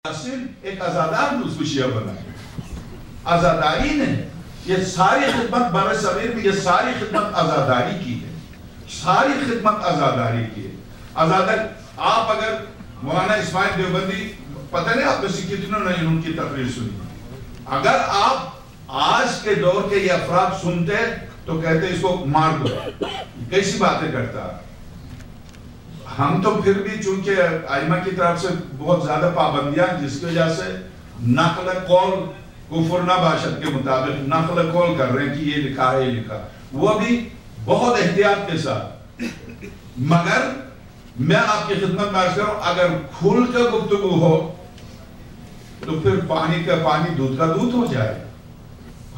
ایک ازادار اس کو شیعہ بنا ازاداری نے یہ ساری خدمت بر صغیر میں یہ ساری خدمت ازاداری کی ہے ساری خدمت ازاداری کی ہے ازاداری آپ اگر مولانا اسماعیل دیوبندی پتہ نہیں آپ میں سے کتنوں نے ان کی تقریر سنی اگر آپ آج کے دور کے یہ افراد سنتے تو کہتے اس کو مار دو کیسی باتیں کرتا ہم تو پھر بھی چونکہ ائمہ کی طرف سے بہت زیادہ پابندیاں جس کی وجہ سے نقل قول کفر نہ باشد کے مطابق نقل قول کر رہے ہیں کہ یہ لکھا ہے یہ لکھا وہ بھی بہت احتیاط کے ساتھ مگر میں آپ کی خدمت میں عرض کروں اگر کھل کے گفتگو ہو تو پھر پانی کا پانی دودھ کا دودھ ہو جائے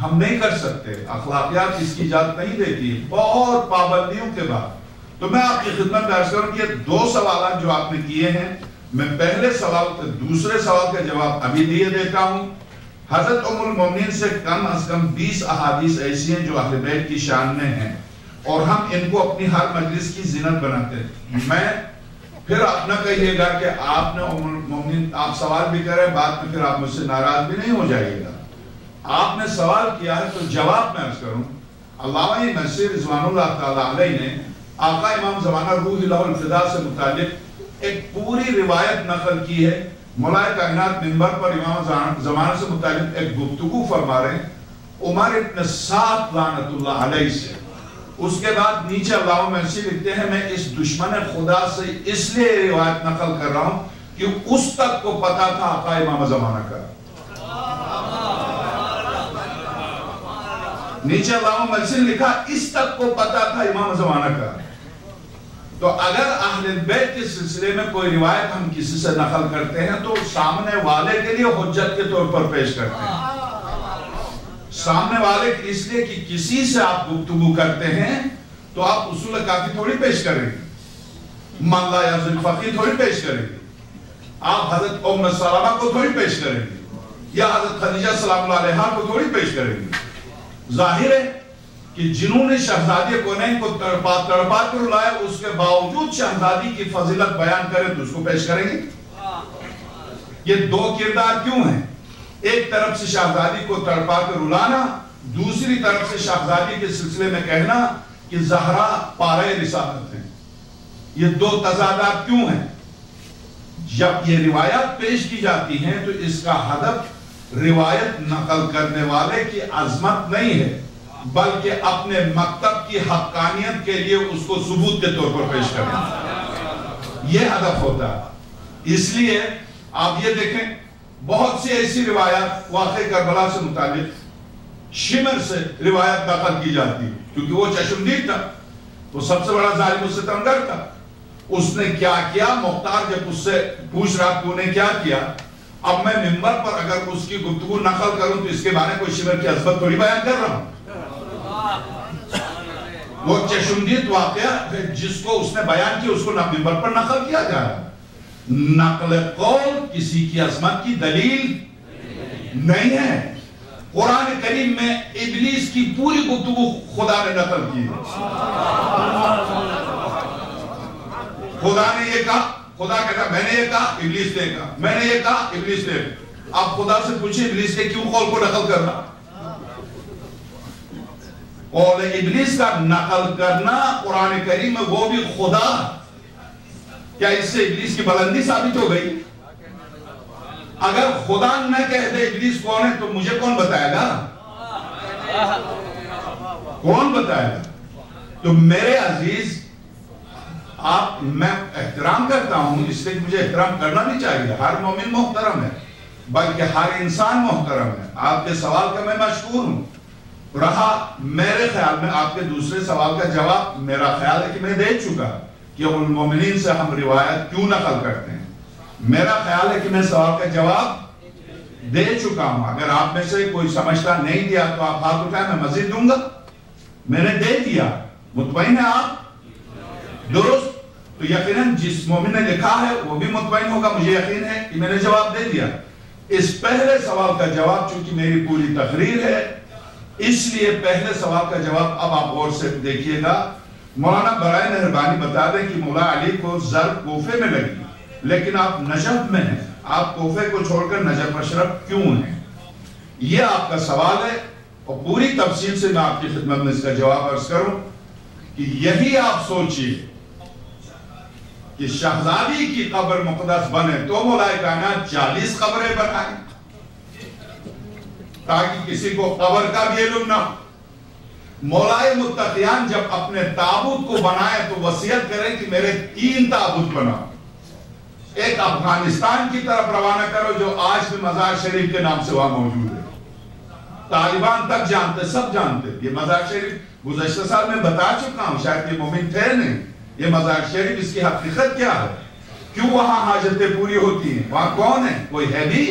ہم نہیں کر سکتے اخلاقیات اس کی اجازت نہیں دیتی بہت پابندیوں کے بعد تو میں آپ کی خدمت میں عرض کروں کہ یہ دو سوالات جو آپ نے کیے ہیں میں پہلے سوال دوسرے سوال کا جواب ابھی دیے دیتا ہوں حضرت ام المومنین سے کم از کم 20 احادیث ایسی ہیں جو اہل بیت کی شان میں ہیں اور ہم ان کو اپنی ہر مجلس کی زینت بناتے ہیں میں پھر آپ نہ کہیے گا کہ آپ نے ام المومنین آپ سوال بھی کریں بعد میں پھر آپ مجھ سے ناراض بھی نہیں ہو جائیے گا آپ نے سوال کیا ہے تو جواب میں عرض کروں علامہ نصیر رضوان اللہ تعالیٰ علیہ نے آقا امام زمانہ روح اللہ الفدا سے متعلق ایک پوری روایت نقل کی ہے مولائے کائنات منبر پر امام زمانہ سے متعلق ایک گفتگو فرما رہے ہیں عمر ابن سعد لعنت اللہ علیہ سے اس کے بعد نیچے علامہ مرسی لکھتے ہیں میں اس دشمن خدا سے اس لیے روایت نقل کر رہا ہوں کہ اس تک کو پتا تھا آقا امام زمانہ کا نیچے علامہ مرسی نے لکھا اس تک کو پتا تھا امام زمانہ کا تو اگر اہل بیت کے سلسلے میں کوئی روایت ہم کسی سے نقل کرتے ہیں تو سامنے والے کے لیے حجت کے طور پر پیش کرتے ہیں سامنے والے اس لیے کہ کسی سے آپ گفتگو کرتے ہیں تو آپ اصول کافی تھوڑی پیش کریں گے من لا یعز الفقی تھوڑی پیش کریں گے آپ حضرت ام سلمہ کو تھوڑی پیش کریں گے یا حضرت خدیجہ سلام اللہ علیہا کو تھوڑی پیش کریں گے ظاہر ہے کہ جنہوں نے شہزادی کونین کو تڑپا کر لائے اس کے باوجود شہزادی کی فضیلت بیان کریں تو اس کو پیش کریں گے یہ دو کردار کیوں ہیں ایک طرف سے شہزادی کو تڑپا کر رلانا دوسری طرف سے شہزادی کے سلسلے میں کہنا کہ زہرا پارے رسالت ہیں یہ دو تضادات کیوں ہیں جب یہ روایات پیش کی جاتی ہیں تو اس کا ہدف روایت نقل کرنے والے کی عظمت نہیں ہے بلکہ اپنے مکتب کی حقانیت کے لیے اس کو ثبوت کے طور پر پیش کرنا یہ ہدف ہوتا ہے اس لیے آپ یہ دیکھیں بہت سی ایسی روایات واقع کربلا سے متعلق شمر سے روایت نقل کی جاتی کیونکہ وہ چشمدید تھا وہ سب سے بڑا ظالم و ستمگر تھا اس نے کیا کیا مختار جب اس سے پوچھ رہا تو نے کیا کیا اب میں منبر پر اگر اس کی گفتگو نقل کروں تو اس کے بارے کوئی شمر کی عظمت تھوڑی بیان کر رہا ہوں وہ چشمدید واقعہ جس کو اس نے بیان کیا اس کو منبر پر نقل کیا جا رہا نقل قول کسی کی عظمت کی دلیل نہیں ہے قرآن کریم میں ابلیس کی پوری گفتگو خدا نے نقل کی خدا نے یہ کہا خدا کہتا میں نے یہ کہا ابلیس نے کہا میں نے یہ کہا ابلیس نے آپ خدا سے پوچھیں ابلیس کے کیوں قول کو نقل کرنا قول ابلیس کا نقل کرنا قرآن کریم میں وہ بھی خدا کیا اس سے ابلیس کی بلندی ثابت ہو گئی اگر خدا نہ کہہ دے ابلیس کون ہے تو مجھے کون بتائے گا کون بتائے گا تو میرے عزیز آپ میں احترام کرتا ہوں اس لیے مجھے احترام کرنا بھی چاہیے ہر مومن محترم ہے بلکہ ہر انسان محترم ہے آپ کے سوال کا میں مشکور ہوں رہا میرے خیال میں آپ کے دوسرے سوال کا جواب میرا خیال ہے کہ میں دے چکا کہ المومنین سے ہم روایت کیوں نقل کرتے ہیں میرا خیال ہے کہ میں سوال کا جواب دے چکا ہوں اگر آپ میں سے کوئی سمجھتا نہیں دیا تو آپ ہاتھ اٹھائیں میں مزید دوں گا میں نے دے دیا مطمئن ہے آپ درست تو یقیناً جس مومن نے لکھا ہے وہ بھی مطمئن ہوگا مجھے یقین ہے کہ میں نے جواب دے دیا اس پہلے سوال کا جواب چونکہ میری پوری تقریر ہے اس لیے پہلے سوال کا جواب اب آپ غور سے دیکھیے گا مولانا برائے مہربانی بتا دیں کہ مولا علی کو ضرب کوفے میں لگی لیکن آپ نجف میں ہیں آپ کوفے کو چھوڑ کر نجف اشرف کیوں ہیں؟ یہ آپ کا سوال ہے، اور پوری تفصیل سے میں آپ کی خدمت میں اس کا جواب عرض کروں کہ یہی آپ سوچئے کہ شہزادی کی قبر مقدس بنے تو مولا کائنات 40 قبریں بنائیں تاکہ کسی کو قبر کا بھی علم نہ ہو۔ مولا متقیان جب اپنے تابوت کو بنائے تو وصیت کریں کہ میرے 3 تابوت بناؤ، ایک افغانستان کی طرف روانہ کرو جو آج بھی مزار شریف کے نام سے وہاں موجود ہے، طالبان تک جانتے، سب جانتے۔ یہ مزار شریف گزشتہ سال میں بتا چکا ہوں، شاید یہ مومن تھے نہیں، یہ مزار شریف اس کی حقیقت کیا ہے، کیوں وہاں حاجتیں پوری ہوتی ہیں، وہاں کون ہے، کوئی ہے بھی؟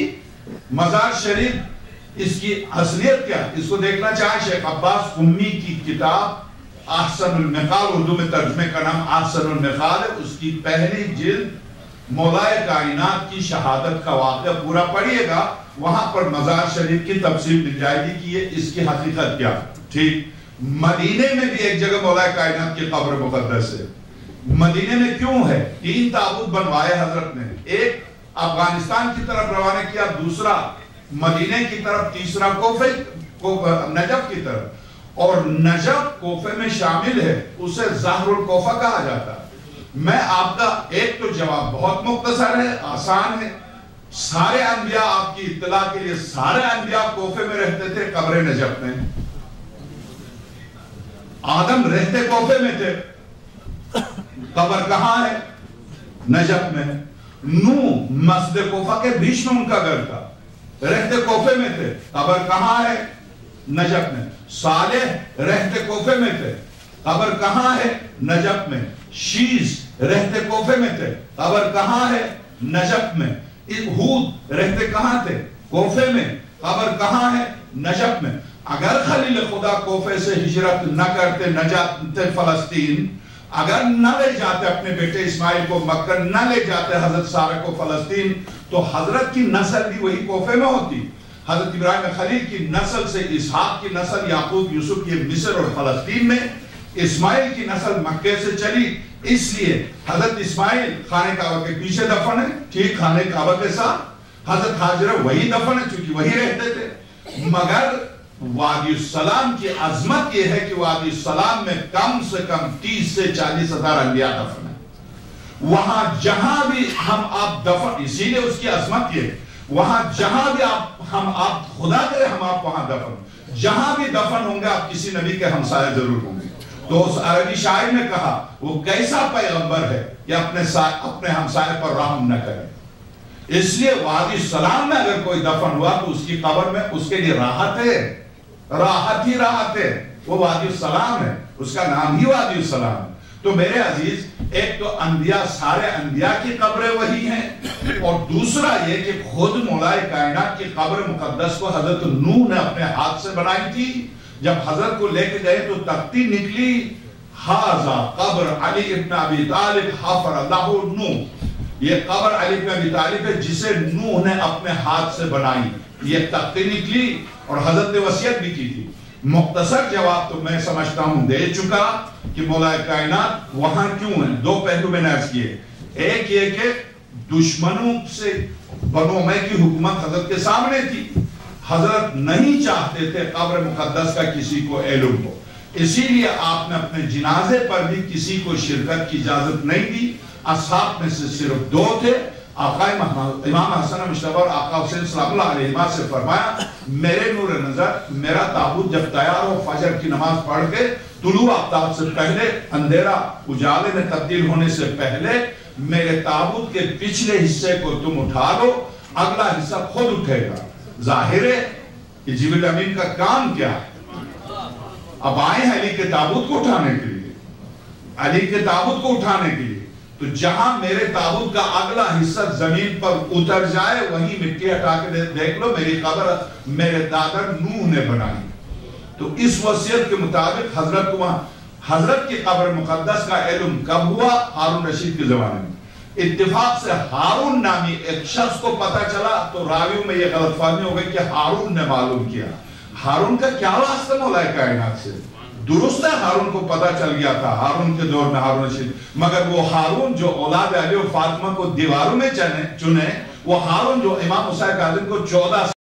مزار شریف اس کی اصلیت کیا ہے؟ اس کو دیکھنا چاہیں شیخ عباس قمی کی کتاب احسن المقال، اردو میں ترجمے کا نام احسن المقال ہے، اس کی پہلی جلد مولا کائنات کی شہادت کا واقعہ پورا پڑھیے گا، وہاں پر مزار شریف کی تفصیل مل جائے گی کہ یہ اس کی حقیقت کیا ہے۔ ٹھیک، مدینے میں بھی ایک جگہ مولا کائنات کی قبر مقدس ہے۔ مدینے میں کیوں ہے؟ 3 تابوت بنوائے حضرت نے، ایک افغانستان کی طرف روانہ کیا، دوسرا مدینے کی طرف، تیسرا کوفے نجف کی طرف، اور نجف کوفے میں شامل ہے، اسے ظاہر الکوفہ کہا جاتا ہے۔ میں آپ کا ایک تو جواب بہت مختصر ہے، آسان ہے، سارے انبیاء، آپ کی اطلاع کے لیے، سارے انبیاء کوفے میں رہتے تھے، قبر نجف میں۔ آدم رہتے کوفے میں تھے، قبر کہاں ہے؟ نجف میں۔ نوح مسجد کوفہ کے بیچ میں ان کا گھر تھا، رہتے کوفے میں تھے، قبر کہاں ہے؟ نجف میں۔ صالح رہتے کوفے میں تھے، قبر کہاں ہے؟ نجف میں۔ شیز رہتے کوفے میں تھے، قبر کہاں ہے؟ نجف میں۔ ہود رہتے کہاں تھے؟ کوفے میں، قبر کہاں ہے؟ نجف میں۔ اگر خلیل خدا کوفے سے ہجرت نہ کرتے، نہ جاتے فلسطین، اگر نہ لے جاتے اپنے بیٹے اسماعیل کو مکہ، نہ لے جاتے حضرت سارہ کو فلسطین، تو حضرت کی نسل بھی وہی کوفے میں ہوتی۔ حضرت ابراہیم خلیل کی نسل سے اسحاق کی نسل، یعقوب یوسف یہ مصر اور فلسطین میں، اسماعیل کی نسل مکہ سے چلی، اس لیے حضرت اسماعیل خانہ کعبہ کے پیچھے دفن ہے، ٹھیک خانہ کعبہ کے ساتھ، حضرت حاجرہ وہی دفن ہے چونکہ وہی رہتے تھے۔ مگر وادی السلام کی عظمت یہ ہے کہ وادی السلام میں کم سے کم 30 سے 40 ہزار انبیاء دفن ہیں۔ وہاں جہاں بھی ہم آپ دفن، اسی لیے اس کی عظمت یہ ہے، وہاں جہاں بھی ہم آپ خدا کرے ہم آپ وہاں دفن، جہاں بھی دفن ہوں گے آپ کسی نبی کے ہمسائے ضرور ہوں گے۔ تو اس عربی شاعر نے کہا وہ کیسا پیغمبر ہے کہ اپنے ہمسائے پر رحم نہ کرے۔ اس لیے وادی السلام میں اگر کوئی دفن ہوا تو اس کی قبر میں اس کے لیے راحت ہے، راحت ہی راحت ہے، وہ وادی السلام ہے، اس کا نام ہی وادی السلام ہے۔ تو میرے عزیز، ایک تو انبیاء، سارے انبیاء کی قبریں وہی ہیں، اور دوسرا یہ کہ خود مولا کائنات کی قبر مقدس کو حضرت نوح نے اپنے ہاتھ سے بنائی تھی۔ جب حضرت کو لے کے گئے تو تختی نکلی، ہذا قبر علی ابن ابی طالب حفر لہ نوح، یہ قبر علی ابن ابی طالب ہے جسے نوح نے اپنے ہاتھ سے بنائی، یہ تختی نکلی، اور حضرت نے وصیت بھی کی تھی۔ مختصر جواب تو میں سمجھتا ہوں دے چکا کہ مولا کائنات وہاں کیوں ہیں۔ 2 پہلو میں نے عرض کیے، ایک یہ کہ دشمنوں سے بنو امیہ کی حکومت حضرت کے سامنے تھی، حضرت نہیں چاہتے تھے قبر مقدس کا کسی کو علم ہو، اسی لیے آپ نے اپنے جنازے پر بھی کسی کو شرکت کی اجازت نہیں دی۔ اصحاب میں سے صرف 2 تھے، آقا امام حسن مشتبہ اور آقا حسین سلام اللہ علیہما سے فرمایا میرے نور نظر میرا تابوت جب تیار ہو فجر کی نماز پڑھ کے طلوع آفتاب سے پہلے، اندھیرا اجالے میں تبدیل ہونے سے پہلے میرے تابوت کے پچھلے حصے کو تم اٹھا لو، اگلا حصہ خود اٹھے گا۔ ظاہر ہے کہ جبریل امین کا کام کیا ہے؟ اب آئے ہیں علی کے تابوت کو اٹھانے کے لیے، علی کے تابوت کو اٹھانے کے لیے، تو جہاں میرے تابوت کا اگلا حصہ زمین پر اتر جائے وہیں مٹی ہٹا کے دیکھ لو میری قبر میرے دادر نوح نے بنائی۔ تو اس وصیت کے مطابق حضرت کو وہاں، حضرت کی قبر مقدس کا علم کب ہوا؟ ہارون رشید کے زمانے میں۔ اتفاق سے ہارون نامی ایک شخص کو پتا چلا تو راویوں میں یہ غلط فہمی ہو گئی کہ ہارون نے معلوم کیا۔ ہارون کا کیا واسطہ مولا کائنات سے؟ درست ہے ہارون کو پتا چل گیا تھا، ہارون کے دور میں ہارون رشید، مگر وہ ہارون جو اولاد علی و فاطمہ کو دیواروں میں چنے، وہ ہارون جو امام موسیٰ کاظم کو 14